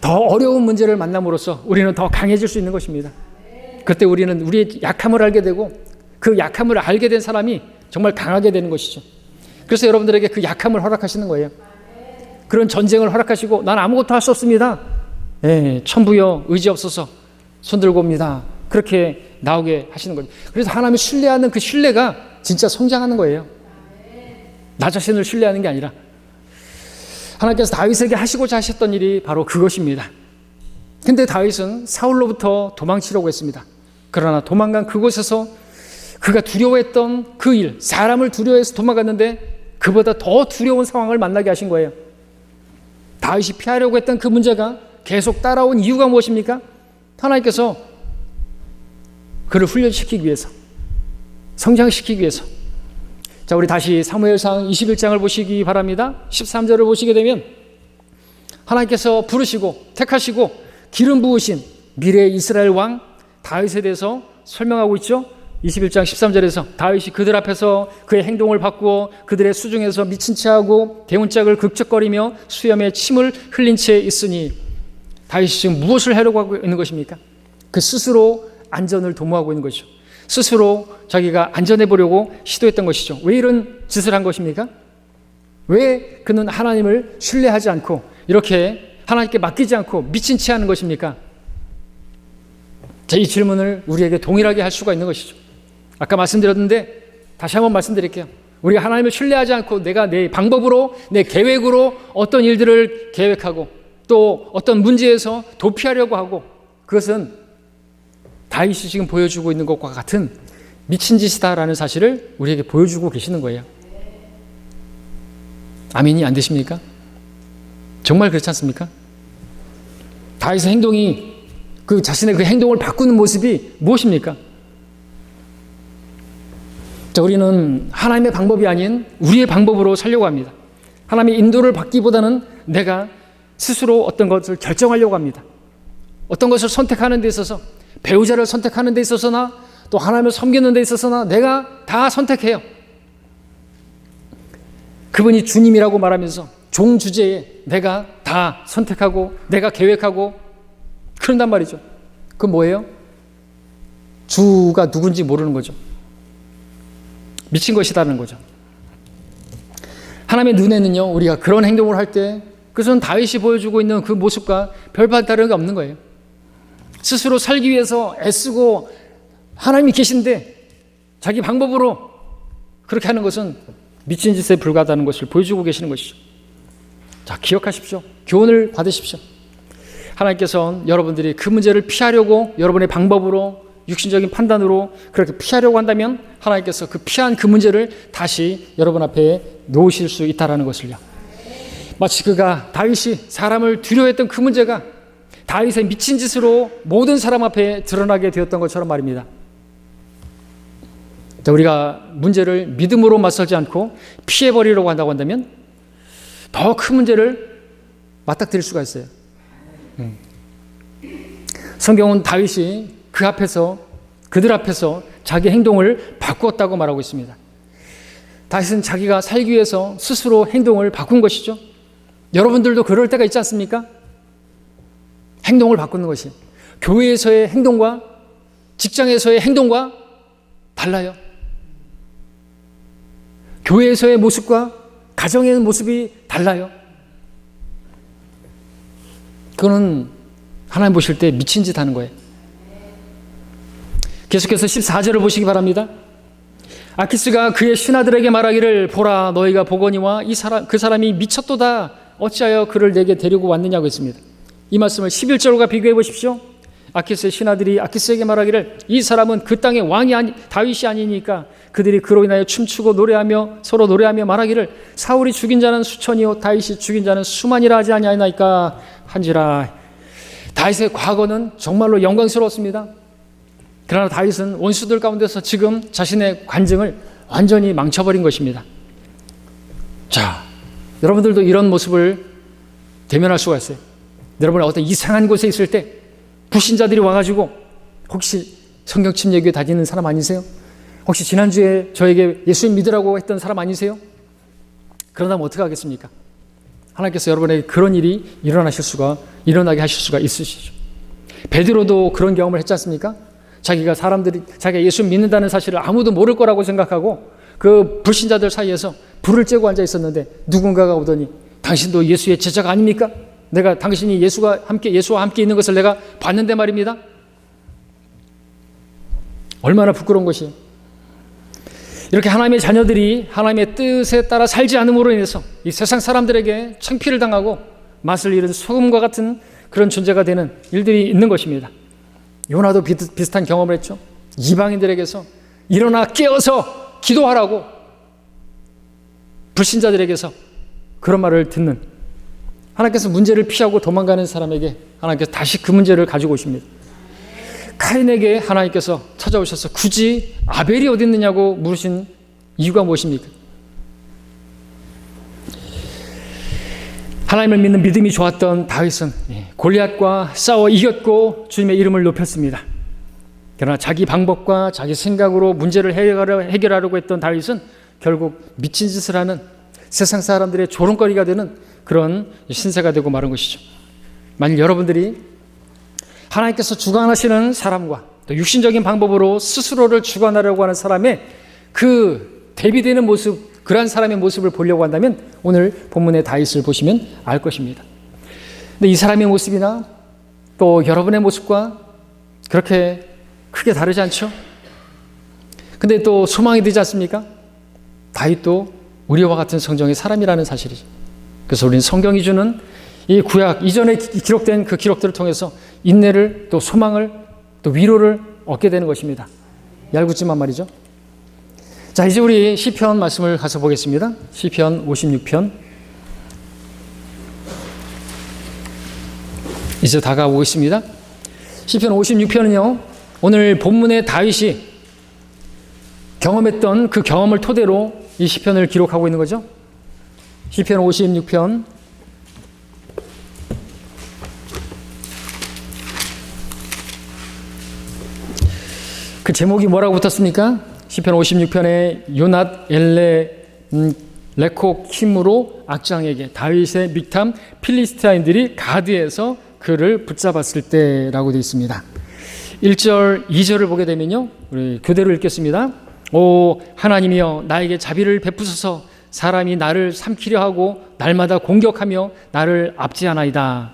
더 어려운 문제를 만남으로써 우리는 더 강해질 수 있는 것입니다. 그때 우리는 우리의 약함을 알게 되고, 그 약함을 알게 된 사람이 정말 강하게 되는 것이죠. 그래서 여러분들에게 그 약함을 허락하시는 거예요. 그런 전쟁을 허락하시고, 난 아무것도 할 수 없습니다, 천부여 의지 없어서 손들고 옵니다, 그렇게 나오게 하시는 거죠. 그래서 하나님을 신뢰하는 그 신뢰가 진짜 성장하는 거예요. 나 자신을 신뢰하는 게 아니라 하나님께서 다윗에게 하시고자 하셨던 일이 바로 그것입니다. 근데 다윗은 사울로부터 도망치려고 했습니다. 그러나 도망간 그곳에서 그가 두려워했던 그 일, 사람을 두려워해서 도망갔는데 그보다 더 두려운 상황을 만나게 하신 거예요. 다윗이 피하려고 했던 그 문제가 계속 따라온 이유가 무엇입니까? 하나님께서 그를 훈련시키기 위해서, 성장시키기 위해서. 자, 우리 다시 사무엘상 21장을 보시기 바랍니다. 13절을 보시게 되면 하나님께서 부르시고 택하시고 기름 부으신 미래의 이스라엘 왕 다윗에 대해서 설명하고 있죠. 21장 13절에서 다윗이 그들 앞에서 그의 행동을 바꾸어 그들의 수중에서 미친 채하고 대문짝을 극적거리며 수염에 침을 흘린 채 있으니, 다윗이 지금 무엇을 하려고 하고 있는 것입니까? 그 스스로 안전을 도모하고 있는 것이죠. 스스로 자기가 안전해 보려고 시도했던 것이죠. 왜 이런 짓을 한 것입니까? 왜 그는 하나님을 신뢰하지 않고 이렇게 하나님께 맡기지 않고 미친 채 하는 것입니까? 자, 이 질문을 우리에게 동일하게 할 수가 있는 것이죠. 아까 말씀드렸는데 다시 한번 말씀드릴게요. 우리가 하나님을 신뢰하지 않고 내가 내 방법으로, 내 계획으로 어떤 일들을 계획하고 또 어떤 문제에서 도피하려고 하고, 그것은 다윗이 지금 보여주고 있는 것과 같은 미친 짓이다라는 사실을 우리에게 보여주고 계시는 거예요. 아멘이 안 되십니까? 정말 그렇지 않습니까? 다윗의 행동이, 그 자신의 그 행동을 바꾸는 모습이 무엇입니까? 자, 우리는 하나님의 방법이 아닌 우리의 방법으로 살려고 합니다. 하나님의 인도를 받기보다는 내가 스스로 어떤 것을 결정하려고 합니다. 어떤 것을 선택하는 데 있어서, 배우자를 선택하는 데 있어서나 또 하나님을 섬기는 데 있어서나 내가 다 선택해요. 그분이 주님이라고 말하면서 종 주제에 내가 다 선택하고 내가 계획하고 그런단 말이죠. 그건 뭐예요? 주가 누군지 모르는 거죠. 미친 것이라는 거죠. 하나님의 눈에는요, 우리가 그런 행동을 할 때 그것은 다윗이 보여주고 있는 그 모습과 별반 다른 게 없는 거예요. 스스로 살기 위해서 애쓰고 하나님이 계신데 자기 방법으로 그렇게 하는 것은 미친 짓에 불과하다는 것을 보여주고 계시는 것이죠. 자, 기억하십시오. 교훈을 받으십시오. 하나님께서는 여러분들이 그 문제를 피하려고 여러분의 방법으로, 육신적인 판단으로 그렇게 피하려고 한다면 하나님께서 그 피한 그 문제를 다시 여러분 앞에 놓으실 수 있다는 것을요. 마치 그가 다윗이 사람을 두려워했던 그 문제가 다윗의 미친 짓으로 모든 사람 앞에 드러나게 되었던 것처럼 말입니다. 우리가 문제를 믿음으로 맞설지 않고 피해버리려고 한다고 한다면 더 큰 문제를 맞닥뜨릴 수가 있어요. 성경은 다윗이 그들 앞에서 자기 행동을 바꾸었다고 말하고 있습니다. 다윗은 자기가 살기 위해서 스스로 행동을 바꾼 것이죠. 여러분들도 그럴 때가 있지 않습니까? 행동을 바꾸는 것이 교회에서의 행동과 직장에서의 행동과 달라요. 교회에서의 모습과 가정의 모습이 달라요. 그거는 하나님 보실 때 미친 짓 하는 거예요. 계속해서 14절을 보시기 바랍니다. 아키스가 그의 신하들에게 말하기를 보라 너희가 보거니와 그 사람이 미쳤도다 어찌하여 그를 내게 데리고 왔느냐고 했습니다. 이 말씀을 11절과 비교해 보십시오. 아키스의 신하들이 아키스에게 말하기를 이 사람은 그 땅의 왕이 다윗이 아니니까 그들이 그로 인하여 춤추고 노래하며 서로 노래하며 말하기를 사울이 죽인 자는 수천이요 다윗이 죽인 자는 수만이라 하지 아니하나이까 한지라. 다윗의 과거는 정말로 영광스러웠습니다. 그러나 다윗은 원수들 가운데서 지금 자신의 관증을 완전히 망쳐버린 것입니다. 자, 여러분들도 이런 모습을 대면할 수가 있어요. 여러분 어떤 이상한 곳에 있을 때 불신자들이 와가지고 혹시 성경 침례교회 다니는 사람 아니세요? 혹시 지난주에 저에게 예수님 믿으라고 했던 사람 아니세요? 그러다면 어떻게 하겠습니까? 하나님께서 여러분에게 그런 일이 일어나게 하실 수가 있으시죠. 베드로도 그런 경험을 했지 않습니까? 자기가 예수 믿는다는 사실을 아무도 모를 거라고 생각하고 그 불신자들 사이에서 불을 쬐고 앉아 있었는데 누군가가 오더니 당신도 예수의 제자가 아닙니까? 내가 당신이 예수와 함께 있는 것을 내가 봤는데 말입니다. 얼마나 부끄러운 것이에요. 이렇게 하나님의 자녀들이 하나님의 뜻에 따라 살지 않음으로 인해서 이 세상 사람들에게 창피를 당하고 맛을 잃은 소금과 같은 그런 존재가 되는 일들이 있는 것입니다. 요나도 비슷한 경험을 했죠. 이방인들에게서 일어나 깨어서 기도하라고 불신자들에게서 그런 말을 듣는 하나님께서 문제를 피하고 도망가는 사람에게 하나님께서 다시 그 문제를 가지고 오십니다. 카인에게 하나님께서 찾아오셔서 굳이 아벨이 어디 있느냐고 물으신 이유가 무엇입니까? 하나님을 믿는 믿음이 좋았던 다윗은 골리앗과 싸워 이겼고 주님의 이름을 높였습니다. 그러나 자기 방법과 자기 생각으로 문제를 해결하려고 했던 다윗은 결국 미친 짓을 하는 세상 사람들의 조롱거리가 되는 그런 신세가 되고 마른 것이죠. 만일 여러분들이 하나님께서 주관하시는 사람과 또 육신적인 방법으로 스스로를 주관하려고 하는 사람의 그 대비되는 모습, 그러한 사람의 모습을 보려고 한다면 오늘 본문의 다윗을 보시면 알 것입니다. 근데 이 사람의 모습이나 또 여러분의 모습과 그렇게 크게 다르지 않죠? 근데 또 소망이 되지 않습니까? 다윗도 우리와 같은 성정의 사람이라는 사실이죠. 그래서 우리는 성경이 주는 이 구약 이전에 기록된 그 기록들을 통해서 인내를 또 소망을 또 위로를 얻게 되는 것입니다. 얄궂지만 말이죠. 자, 이제 우리 시편 말씀을 가서 보겠습니다. 시편 56편. 이제 다가오고 있습니다. 시편 56편은요, 오늘 본문의 다윗이 경험했던 그 경험을 토대로 이 시편을 기록하고 있는 거죠. 시편 56편 그 제목이 뭐라고 붙었습니까? 시편 56편에 요낫 엘레 레코킴으로 악장에게 다윗의 믹탐 필리스타인들이 가드에서 그를 붙잡았을 때라고 되어 있습니다. 1절 2절을 보게 되면요, 우리 교대로 읽겠습니다. 오 하나님이여 나에게 자비를 베푸소서. 사람이 나를 삼키려 하고 날마다 공격하며 나를 압제하나이다.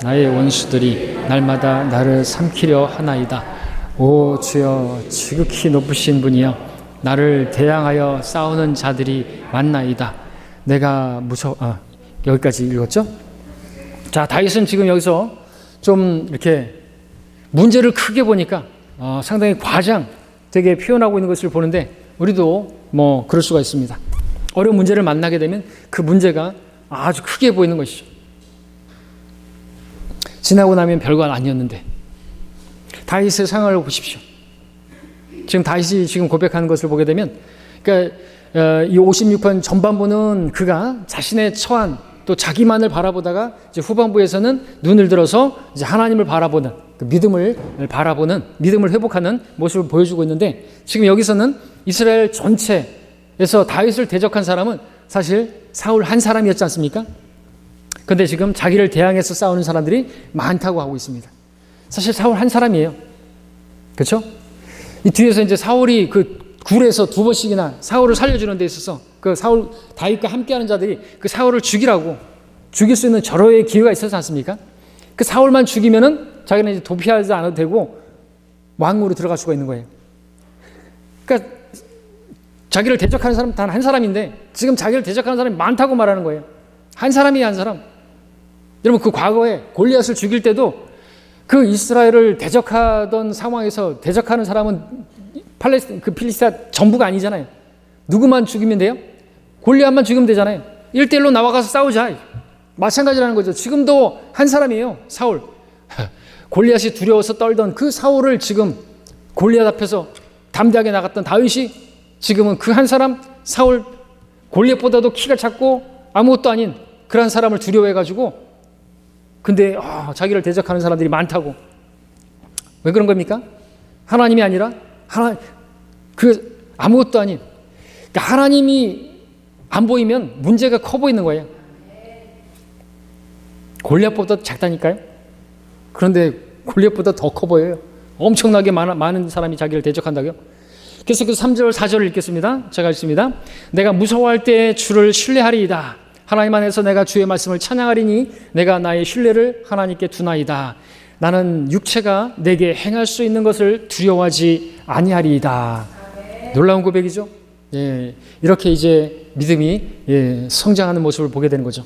나의 원수들이 날마다 나를 삼키려 하나이다. 오 주여 지극히 높으신 분이여 나를 대항하여 싸우는 자들이 많나이다. 내가 여기까지 읽었죠? 자, 다윗은 지금 여기서 좀 이렇게 문제를 크게 보니까 상당히 과장되게 표현하고 있는 것을 보는데 우리도 뭐 그럴 수가 있습니다. 어려운 문제를 만나게 되면 그 문제가 아주 크게 보이는 것이죠. 지나고 나면 별거 아니었는데 다윗의 상황을 보십시오. 지금 다윗이 지금 고백하는 것을 보게 되면, 그러니까 이 56편 전반부는 그가 자신의 처한 또 자기만을 바라보다가 이제 후반부에서는 눈을 들어서 이제 하나님을 바라보는 그 믿음을 회복하는 모습을 보여주고 있는데, 지금 여기서는 이스라엘 전체에서 다윗을 대적한 사람은 사실 사울 한 사람이었지 않습니까? 그런데 지금 자기를 대항해서 싸우는 사람들이 많다고 하고 있습니다. 사실 사울 한 사람이에요. 그렇죠? 이 뒤에서 이제 사울이 그 굴에서 2번씩이나 사울을 살려주는 데 있어서 그 다윗과 함께하는 자들이 그 사울을 죽일 수 있는 절호의 기회가 있었지 않습니까? 그 사울만 죽이면은 자기는 이제 도피하지 않아도 되고 왕으로 들어갈 수가 있는 거예요. 그러니까 자기를 대적하는 사람 단 한 사람인데 지금 자기를 대적하는 사람이 많다고 말하는 거예요. 한 사람이 한 사람. 여러분 그 과거에 골리앗을 죽일 때도 그 이스라엘을 대적하던 상황에서 대적하는 사람은 그 필리스타 전부가 아니잖아요. 누구만 죽이면 돼요? 골리앗만 죽이면 되잖아요. 1대1로 나와가서 싸우자. 마찬가지라는 거죠. 지금도 한 사람이에요. 사울. 골리앗이 두려워서 떨던 그 사울을 지금 골리앗 앞에서 담대하게 나갔던 다윗이 지금은 그 한 사람 사울, 골리앗보다도 키가 작고 아무것도 아닌 그런 사람을 두려워해가지고 근데 자기를 대적하는 사람들이 많다고. 왜 그런 겁니까? 하나님이 아니라 아무것도 아닌 그러니까 하나님이 안 보이면 문제가 커 보이는 거예요. 골리앗보다 작다니까요. 그런데 골리앗보다 더 커 보여요. 엄청나게 많은 사람이 자기를 대적한다고요. 그래서 그 3절 4절을 읽겠습니다. 제가 읽습니다. 내가 무서워할 때 주를 신뢰하리이다. 하나님 안에서 내가 주의 말씀을 찬양하리니 내가 나의 신뢰를 하나님께 두나이다. 나는 육체가 내게 행할 수 있는 것을 두려워하지 아니하리이다. 놀라운 고백이죠. 예, 이렇게 이제 믿음이 성장하는 모습을 보게 되는 거죠.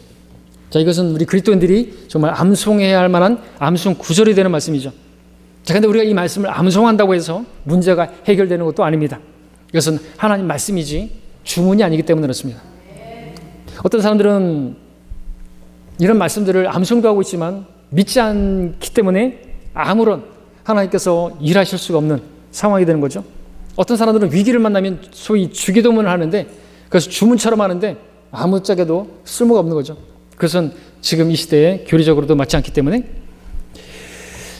자, 이것은 우리 그리스도인들이 정말 암송해야 할 만한 암송 구절이 되는 말씀이죠. 자, 근데 우리가 이 말씀을 암송한다고 해서 문제가 해결되는 것도 아닙니다. 이것은 하나님 말씀이지 주문이 아니기 때문에 그렇습니다. 어떤 사람들은 이런 말씀들을 암송도 하고 있지만 믿지 않기 때문에 아무런 하나님께서 일하실 수가 없는 상황이 되는 거죠. 어떤 사람들은 위기를 만나면 소위 주기도문을 하는데 그래서 주문처럼 하는데 아무짝에도 쓸모가 없는 거죠. 그것은 지금 이 시대에 교리적으로도 맞지 않기 때문에.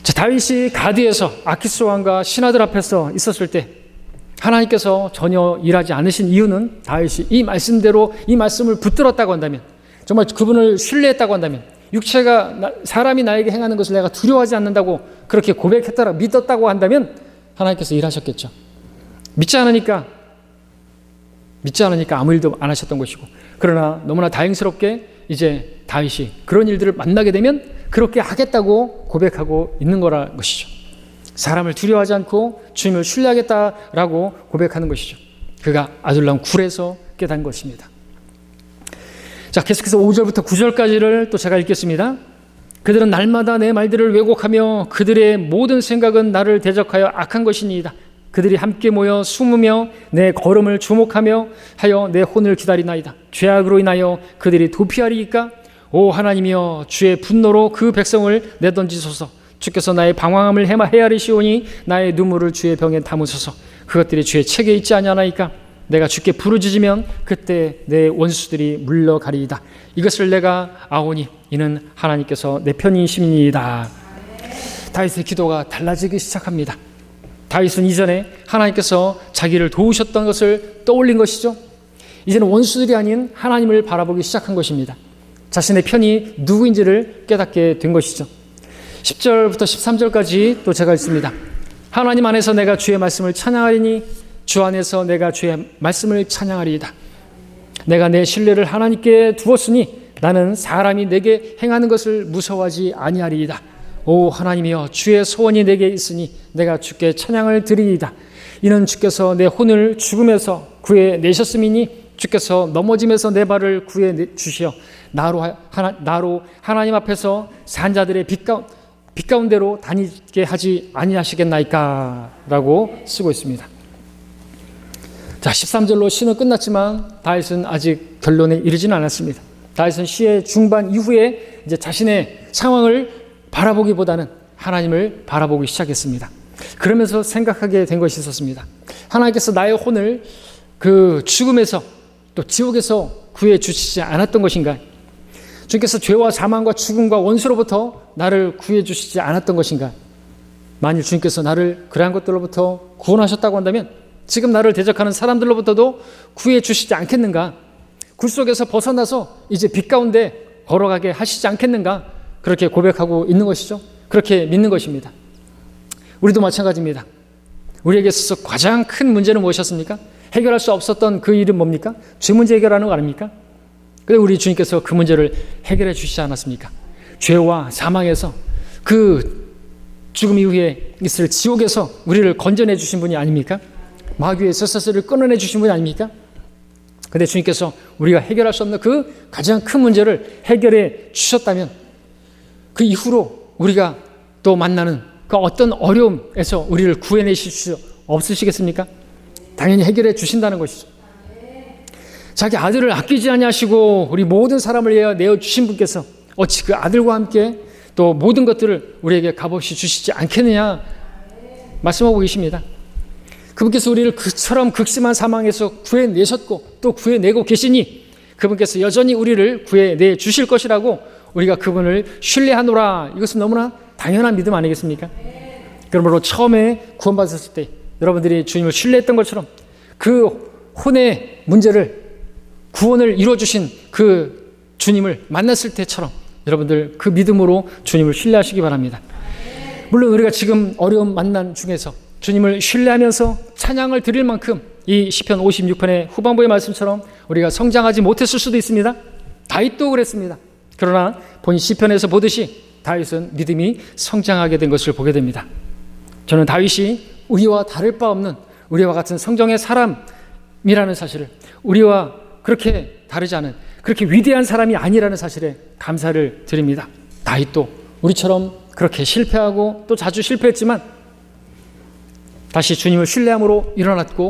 자, 다윗이 가드에서 아키스 왕과 신하들 앞에서 있었을 때 하나님께서 전혀 일하지 않으신 이유는 다윗이 이 말씀대로 이 말씀을 붙들었다고 한다면, 정말 그분을 신뢰했다고 한다면, 육체가 사람이 나에게 행하는 것을 내가 두려워하지 않는다고 그렇게 고백했다고 믿었다고 한다면 하나님께서 일하셨겠죠. 믿지 않으니까 아무 일도 안 하셨던 것이고, 그러나 너무나 다행스럽게 이제 다윗이 그런 일들을 만나게 되면 그렇게 하겠다고 고백하고 있는 거라는 것이죠. 사람을 두려워하지 않고 주님을 신뢰하겠다라고 고백하는 것이죠. 그가 아둘람 굴에서 깨달은 것입니다. 자, 계속해서 5절부터 9절까지를 또 제가 읽겠습니다. 그들은 날마다 내 말들을 왜곡하며 그들의 모든 생각은 나를 대적하여 악한 것이니이다. 그들이 함께 모여 숨으며 내 걸음을 주목하며 하여 내 혼을 기다리나이다. 죄악으로 인하여 그들이 도피하리이까? 오 하나님이여, 주의 분노로 그 백성을 내던지소서. 주께서 나의 방황함을 헤아리시오니 나의 눈물을 주의 병에 담으소서. 그것들이 주의 책에 있지 아니하나이까? 내가 주께 부르짖으면 그때 내 원수들이 물러가리이다. 이것을 내가 아오니 이는 하나님께서 내 편이심이니이다. 다윗의 기도가 달라지기 시작합니다. 다윗은 이전에 하나님께서 자기를 도우셨던 것을 떠올린 것이죠. 이제는 원수들이 아닌 하나님을 바라보기 시작한 것입니다. 자신의 편이 누구인지를 깨닫게 된 것이죠. 10절부터 13절까지 또 제가 읽습니다. 하나님 안에서 내가 주의 말씀을 찬양하리니 주 안에서 내가 주의 말씀을 찬양하리이다. 내가 내 신뢰를 하나님께 두었으니 나는 사람이 내게 행하는 것을 무서워하지 아니하리이다. 오 하나님이여, 주의 소원이 내게 있으니 내가 주께 찬양을 드리이다. 이는 주께서 내 혼을 죽음에서 구해내셨음이니 주께서 넘어짐에서 내 발을 구해주시어 나로 하나님 앞에서 산 자들의 빛 가운데로 다니게 하지 아니하시겠나이까? 라고 쓰고 있습니다. 자, 13절로 시는 끝났지만 다윗은 아직 결론에 이르지는 않았습니다. 다윗은 시의 중반 이후에 이제 자신의 상황을 바라보기보다는 하나님을 바라보기 시작했습니다. 그러면서 생각하게 된 것이 있었습니다. 하나님께서 나의 혼을 그 죽음에서 또 지옥에서 구해 주시지 않았던 것인가? 주께서 죄와 사망과 죽음과 원수로부터 나를 구해 주시지 않았던 것인가? 만일 주님께서 나를 그러한 것들로부터 구원하셨다고 한다면 지금 나를 대적하는 사람들로부터도 구해 주시지 않겠는가? 굴 속에서 벗어나서 이제 빛 가운데 걸어가게 하시지 않겠는가? 그렇게 고백하고 있는 것이죠. 그렇게 믿는 것입니다. 우리도 마찬가지입니다. 우리에게 있어서 가장 큰 문제는 무엇이었습니까? 해결할 수 없었던 그 일은 뭡니까? 죄 문제 해결하는 거 아닙니까? 그런데 우리 주님께서 그 문제를 해결해 주시지 않았습니까? 죄와 사망에서 그 죽음 이후에 있을 지옥에서 우리를 건져내 주신 분이 아닙니까? 마귀의 쇠사슬을 끊어내 주신 분이 아닙니까? 근데 주님께서 우리가 해결할 수 없는 그 가장 큰 문제를 해결해 주셨다면 그 이후로 우리가 또 만나는 그 어떤 어려움에서 우리를 구해내실 수 없으시겠습니까? 당연히 해결해 주신다는 것이죠. 자기 아들을 아끼지 아니하시고 우리 모든 사람을 위하여 내어주신 분께서 어찌 그 아들과 함께 또 모든 것들을 우리에게 값없이 주시지 않겠느냐 말씀하고 계십니다. 그분께서 우리를 그처럼 극심한 사망에서 구해내셨고 또 구해내고 계시니 그분께서 여전히 우리를 구해내 주실 것이라고 우리가 그분을 신뢰하노라. 이것은 너무나 당연한 믿음 아니겠습니까? 그러므로 처음에 구원받았을 때 여러분들이 주님을 신뢰했던 것처럼 그 혼의 문제를 구원을 이루어주신 그 주님을 만났을 때처럼 여러분들 그 믿음으로 주님을 신뢰하시기 바랍니다. 물론 우리가 지금 어려움 만난 중에서 주님을 신뢰하면서 찬양을 드릴 만큼 이 시편 56편의 후반부의 말씀처럼 우리가 성장하지 못했을 수도 있습니다. 다윗도 그랬습니다. 그러나 본 시편에서 보듯이 다윗은 믿음이 성장하게 된 것을 보게 됩니다. 저는 다윗이 우리와 다를 바 없는 우리와 같은 성정의 사람이라는 사실을, 우리와 그렇게 다르지 않은 그렇게 위대한 사람이 아니라는 사실에 감사를 드립니다. 다윗도 우리처럼 그렇게 실패하고 또 자주 실패했지만 다시 주님을 신뢰함으로 일어났고